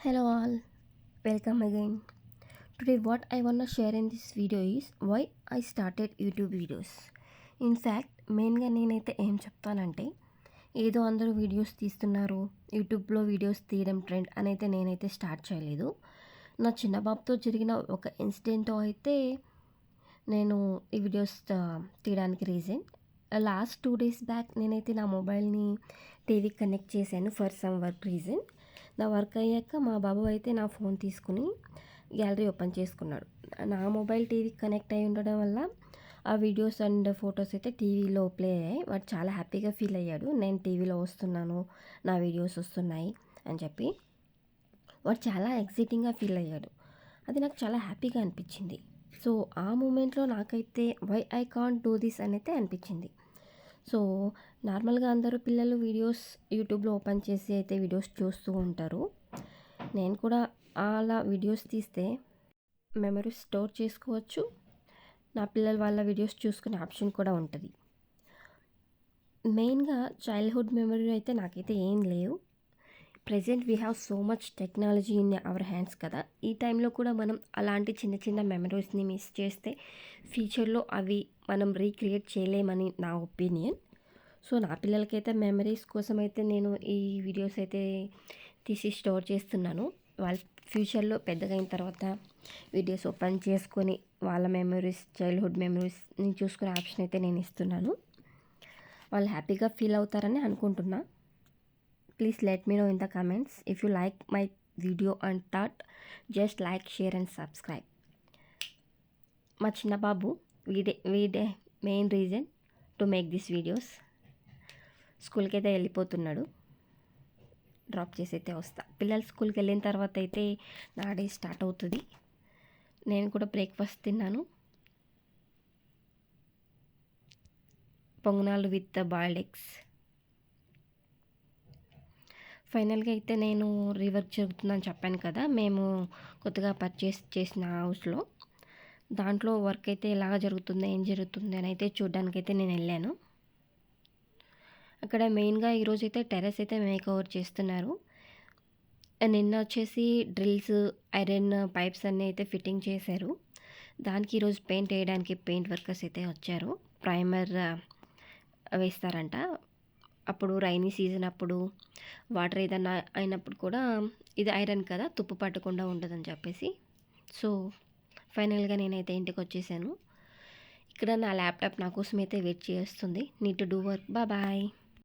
Hello all, welcome again. Today what I wanna share in this video is why I started YouTube videos. మెయిన్గా నేనైతే ఏం చెప్తానంటే ఏదో అందరూ వీడియోస్ తీస్తున్నారు, యూట్యూబ్లో వీడియోస్ తీయడం ట్రెండ్ అని అయితే నేనైతే స్టార్ట్ చేయలేదు. నా చిన్న బాబుతో జరిగిన ఒక ఇన్సిడెంట్ అయితే నేను ఈ వీడియోస్ తీయడానికి రీజన్. లాస్ట్ 2 days బ్యాక్ నేనైతే నా మొబైల్ని టీవీకి కనెక్ట్ చేశాను ఫర్ సమ్ వర్క్ రీజన్. నా వర్క్ అయ్యాక మా బాబు అయితే నా ఫోన్ తీసుకుని గ్యాలరీ ఓపెన్ చేసుకున్నాడు. నా మొబైల్ టీవీకి కనెక్ట్ అయి ఉండడం వల్ల ఆ వీడియోస్ అండ్ ఫొటోస్ అయితే టీవీలో ప్లే అయ్యాయి. వాడు చాలా హ్యాపీగా ఫీల్ అయ్యాడు, నేను టీవీలో వస్తున్నాను, నా వీడియోస్ వస్తున్నాయి అని చెప్పి. వాడు చాలా ఎక్సైటింగ్గా ఫీల్ అయ్యాడు. అది నాకు చాలా హ్యాపీగా అనిపించింది. సో ఆ మూమెంట్లో నాకైతే why I can't do this అని అయితే అనిపించింది. సో నార్మల్గా అందరూ పిల్లలు వీడియోస్ యూట్యూబ్లో ఓపెన్ చేసి అయితే వీడియోస్ చూస్తూ ఉంటారు. నేను కూడా అలా వీడియోస్ తీస్తే మెమరీస్ స్టోర్ చేసుకోవచ్చు. నా పిల్లల వాళ్ళ వీడియోస్ చూసుకునే ఆప్షన్ కూడా ఉంటుంది. మెయిన్గా చైల్డ్హుడ్ మెమరీ అయితే నాకైతే ఏం లేవు. Present we have so much technology in our hands కదా. ఈ టైంలో కూడా మనం అలాంటి చిన్న చిన్న మెమరీస్ని మిస్ చేస్తే ఫ్యూచర్లో అవి మనం రీక్రియేట్ చేయలేమని నా ఒపీనియన్. సో నా పిల్లలకైతే మెమరీస్ కోసం అయితే నేను ఈ వీడియోస్ అయితే తీసి స్టోర్ చేస్తున్నాను. వాళ్ళ ఫ్యూచర్లో పెద్దగా అయిన తర్వాత వీడియోస్ ఓపెన్ చేసుకొని వాళ్ళ మెమరీస్, చైల్డ్హుడ్ మెమరీస్ని చూసుకునే ఆప్షన్ అయితే నేను ఇస్తున్నాను. వాళ్ళు హ్యాపీగా ఫీల్ అవుతారని అనుకుంటున్నా. Please let me know in the comments if you like my video and thought. Just like, share and subscribe. మా చిన్న బాబు వీడే main reason to make this videos. స్కూల్కి అయితే వెళ్ళిపోతున్నాడు, డ్రాప్ చేసి అయితే వస్తా. పిల్లలు స్కూల్కి వెళ్ళిన తర్వాత అయితే నా డే స్టార్ట్ అవుతుంది. నేను కూడా బ్రేక్ఫాస్ట్ తిన్నాను, పొంగనాలు విత్ బాయిల్డ్ ఎగ్స్. ఫైనల్గా అయితే నేను రీవర్క్ జరుగుతుందని చెప్పాను కదా, మేము కొత్తగా పర్చేస్ చేసిన హౌస్లో. దాంట్లో వర్క్ అయితే ఎలాగ జరుగుతుంది, ఏం జరుగుతుంది అని అయితే చూడడానికైతే నేను వెళ్ళాను. అక్కడ మెయిన్గా ఈరోజు అయితే టెర్రస్ అయితే మేక్ ఓవర్ చేస్తున్నారు. నిన్న వచ్చేసి డ్రిల్స్, ఐరన్ పైప్స్ అన్నీ అయితే ఫిట్టింగ్ చేశారు. దానికి ఈరోజు పెయింట్ వేయడానికి పెయింట్ వర్కర్స్ అయితే వచ్చారు. ప్రైమర్ వేస్తారంట. అప్పుడు రైనీ సీజన్ అప్పుడు వాటర్ ఏదన్నా అయినప్పుడు కూడా ఇది ఐరన్ కదా, తుప్పు పట్టకుండా ఉండదని చెప్పేసి. సో ఫైనల్గా నేనైతే ఇంటికి వచ్చేసాను. ఇక్కడ నా ల్యాప్టాప్ నా కోసం అయితే వెయిట్ చేస్తుంది. Need to do work. Bye.